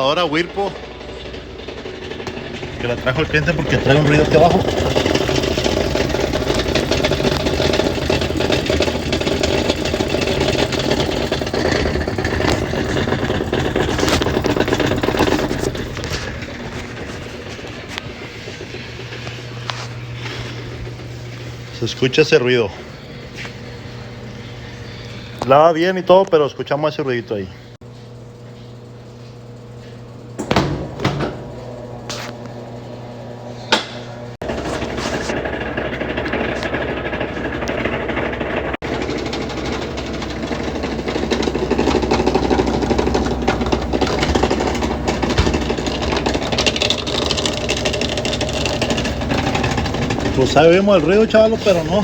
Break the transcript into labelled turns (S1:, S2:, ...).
S1: Ahora Whirlpool, que la trajo el cliente porque trae un ruido aquí abajo. Se escucha ese ruido. Lava bien y todo, pero escuchamos ese ruidito ahí. Pues sabemos el ruido, chavalo, pero no.